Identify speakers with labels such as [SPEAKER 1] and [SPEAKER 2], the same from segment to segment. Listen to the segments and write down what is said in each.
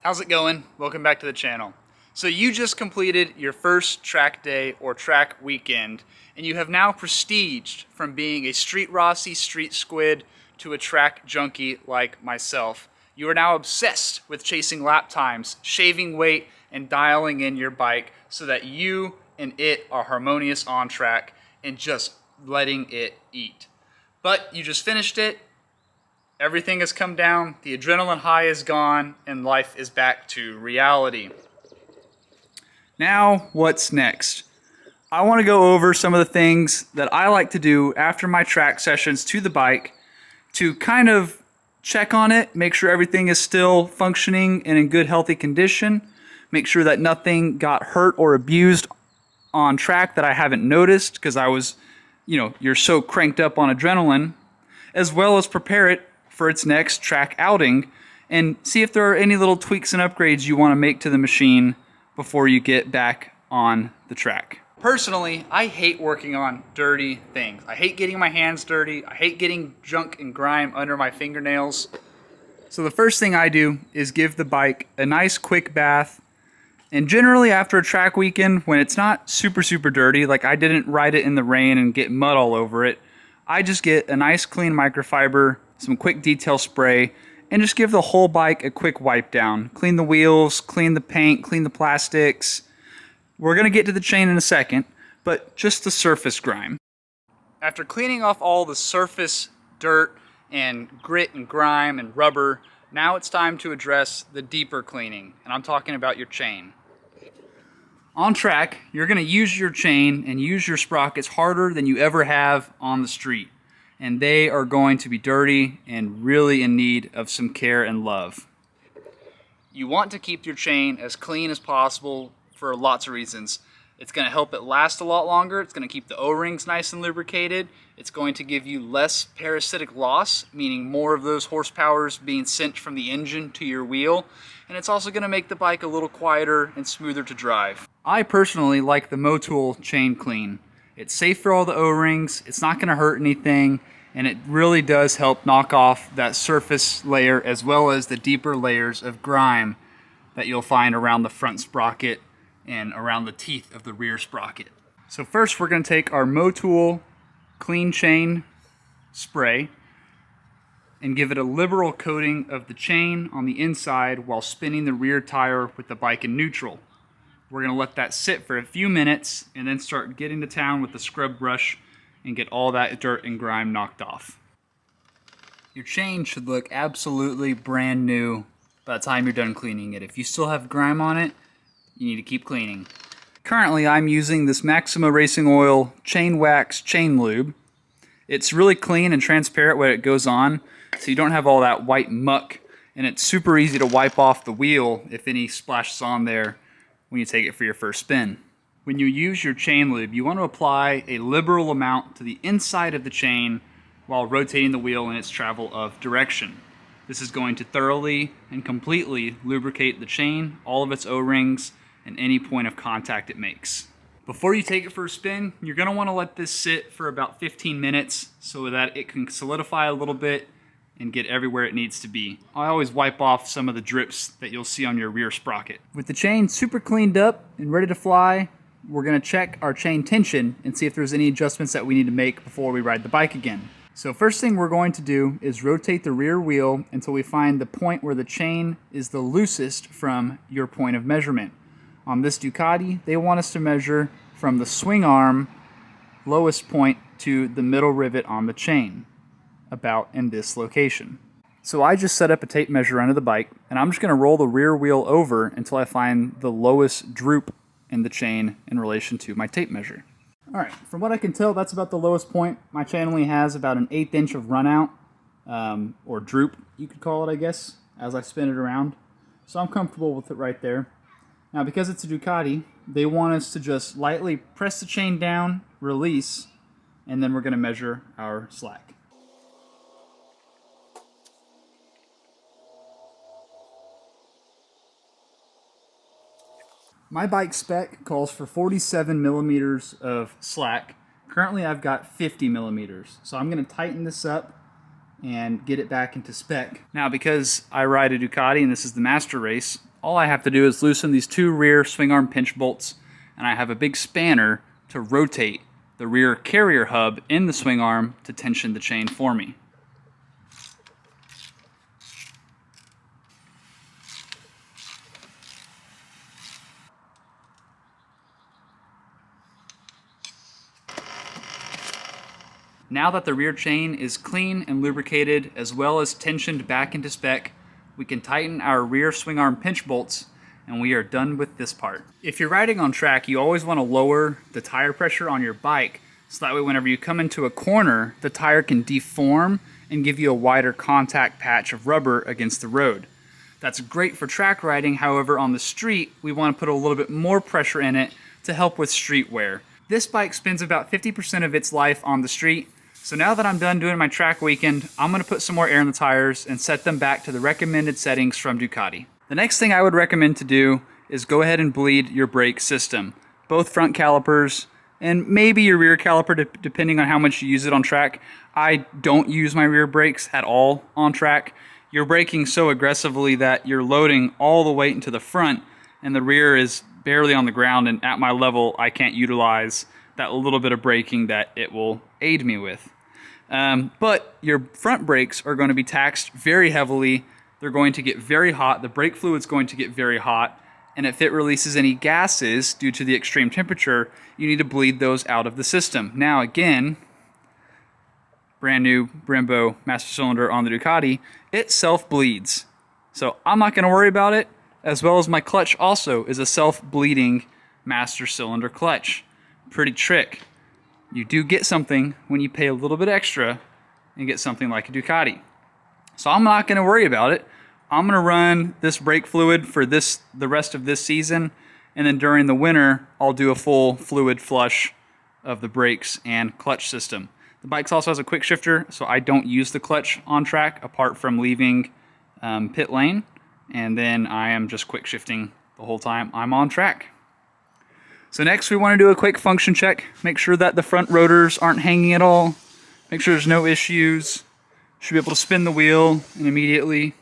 [SPEAKER 1] How's it going? Welcome back to the channel. So you just completed your first track day or track weekend, and you have now prestiged from being a street Rossi, street squid, to a track junkie like myself. You are now obsessed with chasing lap times, shaving weight, and dialing in your bike so that you and it are harmonious on track and just letting it eat. But you just finished it. Everything has come down, the adrenaline high is gone, and life is back to reality. Now, what's next? I want to go over some of the things that I like to do after my track sessions to the bike to kind of check on it, make sure everything is still functioning and in good, healthy condition, make sure that nothing got hurt or abused on track that I haven't noticed because I was, you're so cranked up on adrenaline, as well as prepare it for its next track outing and see if there are any little tweaks and upgrades you want to make to the machine before you get back on the track. Personally, I hate working on dirty things. I hate getting my hands dirty. I hate getting junk and grime under my fingernails. So the first thing I do is give the bike a nice quick bath. And generally after a track weekend, when it's not super dirty, like I didn't ride it in the rain and get mud all over it, I just get a nice clean microfiber, some quick detail spray, and just give the whole bike a quick wipe down. Clean the wheels, clean the paint, clean the plastics. We're going to get to the chain in a second, but just the surface grime. After cleaning off all the surface dirt and grit and grime and rubber, now it's time to address the deeper cleaning, and I'm talking about your chain. On track, you're going to use your chain and use your sprockets harder than you ever have on the street. And they are going to be dirty and really in need of some care and love. You want to keep your chain as clean as possible for lots of reasons. It's going to help it last a lot longer. It's going to keep the O-rings nice and lubricated. It's going to give you less parasitic loss, meaning more of those horsepowers being sent from the engine to your wheel. And it's also going to make the bike a little quieter and smoother to drive. I personally like the Motul Chain Clean. It's safe for all the O-rings, it's not going to hurt anything, and it really does help knock off that surface layer as well as the deeper layers of grime that you'll find around the front sprocket and around the teeth of the rear sprocket. So first we're going to take our Motul Clean Chain spray and give it a liberal coating of the chain on the inside while spinning the rear tire with the bike in neutral. We're going to let that sit for a few minutes and then start getting to town with the scrub brush and get all that dirt and grime knocked off. Your chain should look absolutely brand new by the time you're done cleaning it. If you still have grime on it, you need to keep cleaning. Currently I'm using this Maxima Racing Oil Chain Wax Chain Lube. It's really clean and transparent when it goes on, so you don't have all that white muck, and it's super easy to wipe off the wheel if any splashes on there when you take it for your first spin. When you use your chain lube, you want to apply a liberal amount to the inside of the chain while rotating the wheel in its travel of direction. This is going to thoroughly and completely lubricate the chain, all of its O-rings, and any point of contact it makes. Before you take it for a spin, you're going to want to let this sit for about 15 minutes so that it can solidify a little bit and get everywhere it needs to be. I always wipe off some of the drips that you'll see on your rear sprocket. With the chain super cleaned up and ready to fly, we're going to check our chain tension and see if there's any adjustments that we need to make before we ride the bike again. So first thing we're going to do is rotate the rear wheel until we find the point where the chain is the loosest from your point of measurement. On this Ducati, they want us to measure from the swing arm lowest point to the middle rivet on the chain, about in this location. So I just set up a tape measure under the bike, and I'm just going to roll the rear wheel over until I find the lowest droop in the chain in relation to my tape measure. Alright, from what I can tell, that's about the lowest point. My chain only has about an 1/8 inch of run out, or droop, you could call it, I guess, as I spin it around. So I'm comfortable with it right there. Now, because it's a Ducati, they want us to just lightly press the chain down, release, and then we're going to measure our slack. My bike spec calls for 47 millimeters of slack. Currently I've got 50 millimeters. So I'm going to tighten this up and get it back into spec. Now, because I ride a Ducati and this is the master race, all I have to do is loosen these two rear swing arm pinch bolts, and I have a big spanner to rotate the rear carrier hub in the swing arm to tension the chain for me. Now that the rear chain is clean and lubricated as well as tensioned back into spec, we can tighten our rear swing arm pinch bolts and we are done with this part. If you're riding on track, you always want to lower the tire pressure on your bike so that way whenever you come into a corner, the tire can deform and give you a wider contact patch of rubber against the road. That's great for track riding, however on the street, we want to put a little bit more pressure in it to help with street wear. This bike spends about 50% of its life on the street. So now that I'm done doing my track weekend, I'm going to put some more air in the tires and set them back to the recommended settings from Ducati. The next thing I would recommend to do is go ahead and bleed your brake system. Both front calipers and maybe your rear caliper depending on how much you use it on track. I don't use my rear brakes at all on track. You're braking so aggressively that you're loading all the weight into the front and the rear is barely on the ground, and at my level I can't utilize that little bit of braking that it will aid me with. But your front brakes are going to be taxed very heavily. They're going to get very hot. The brake fluid's going to get very hot. And if it releases any gases due to the extreme temperature, you need to bleed those out of the system. Now again, brand new Brembo master cylinder on the Ducati, it self-bleeds. So I'm not going to worry about it, as well as my clutch also is a self-bleeding master cylinder clutch. Pretty trick. You do get something when you pay a little bit extra and get something like a Ducati. So I'm not going to worry about it. I'm going to run this brake fluid for the rest of this season, and then during the winter I'll do a full fluid flush of the brakes and clutch system. The bike also has a quick shifter, so I don't use the clutch on track apart from leaving pit lane, and then I am just quick shifting the whole time I'm on track. So next we want to do a quick function check. Make sure that the front rotors aren't hanging at all. Make sure there's no issues. Should be able to spin the wheel and immediately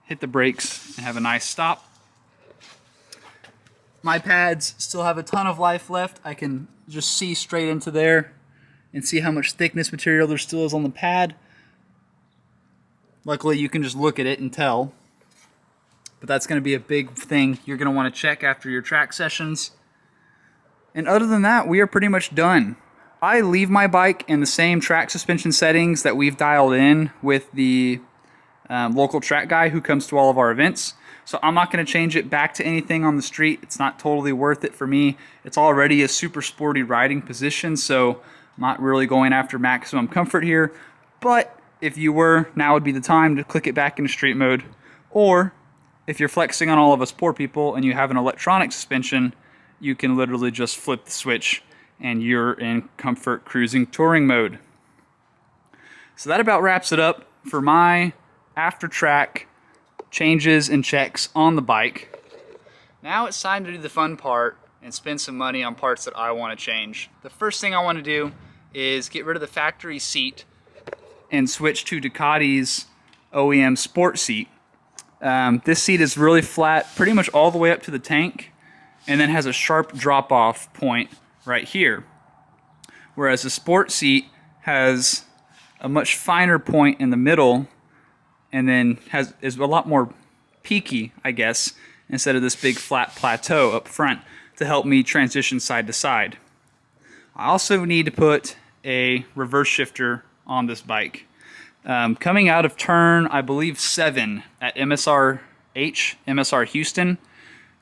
[SPEAKER 1] hit the brakes and have a nice stop. My pads still have a ton of life left. I can just see straight into there and see how much thickness material there still is on the pad. Luckily you can just look at it and tell. But that's going to be a big thing you're going to want to check after your track sessions. And other than that, we are pretty much done. I leave my bike in the same track suspension settings that we've dialed in with the local track guy who comes to all of our events. So I'm not going to change it back to anything on the street. It's not totally worth it for me. It's already a super sporty riding position, so I'm not really going after maximum comfort here. But if you were, now would be the time to click it back into street mode. Or if you're flexing on all of us poor people and you have an electronic suspension, you can literally just flip the switch and you're in comfort cruising touring mode. So that about wraps it up for my after track changes and checks on the bike. Now it's time to do the fun part and spend some money on parts that I want to change. The first thing I want to do is get rid of the factory seat and switch to Ducati's OEM sport seat. This seat is really flat pretty much all the way up to the tank, and then has a sharp drop-off point right here. Whereas the sport seat has a much finer point in the middle and then is a lot more peaky, I guess, instead of this big flat plateau up front to help me transition side to side. I also need to put a reverse shifter on this bike. Coming out of turn, I believe 7 at MSR Houston,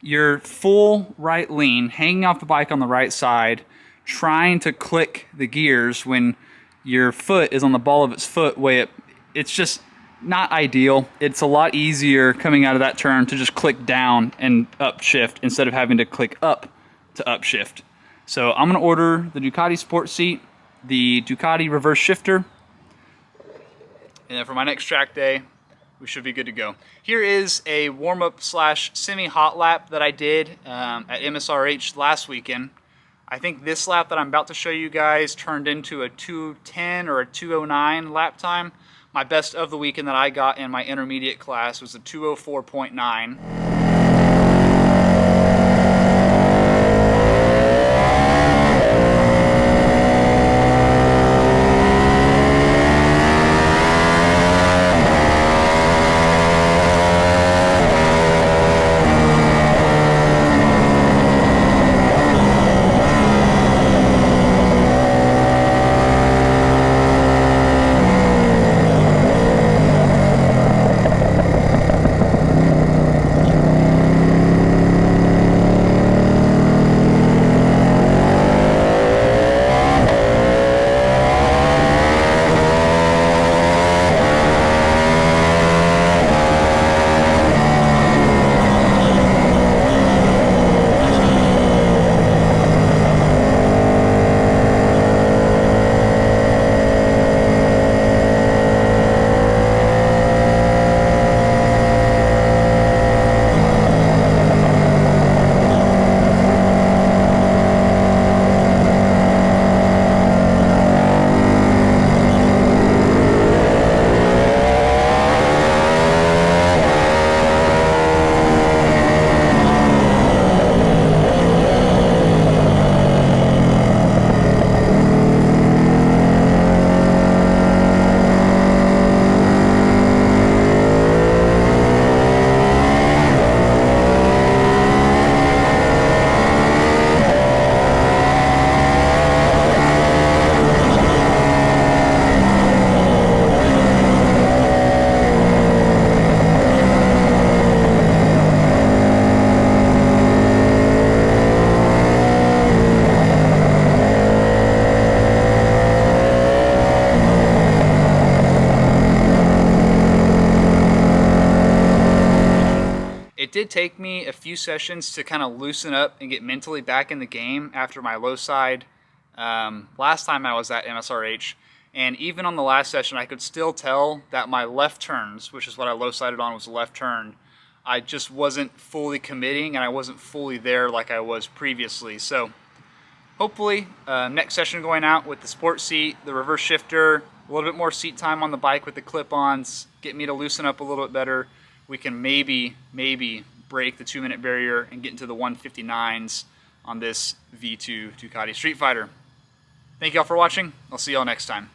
[SPEAKER 1] your full right lean, hanging off the bike on the right side, trying to click the gears when your foot is on the ball of its foot way up. It's just not ideal. It's a lot easier coming out of that turn to just click down and upshift instead of having to click up to upshift. So I'm going to order the Ducati sport seat, the Ducati reverse shifter, and then for my next track day, we should be good to go. Here is a warm-up slash semi-hot lap that I did at MSRH last weekend. I think this lap that I'm about to show you guys turned into a 2:10 or a 2:09 lap time. My best of the weekend that I got in my intermediate class was a 2:04.9. take me a few sessions to kind of loosen up and get mentally back in the game after my low side last time I was at MSRH. And even on the last session, I could still tell that my left turns, which is what I low sided on, was a left turn, I just wasn't fully committing and I wasn't fully there like I was previously. So hopefully next session going out with the sport seat, the reverse shifter, a little bit more seat time on the bike with the clip-ons, get me to loosen up a little bit better, we can maybe break the 2-minute barrier and get into the 1:59s on this V2 Ducati Street Fighter. Thank y'all for watching. I'll see y'all next time.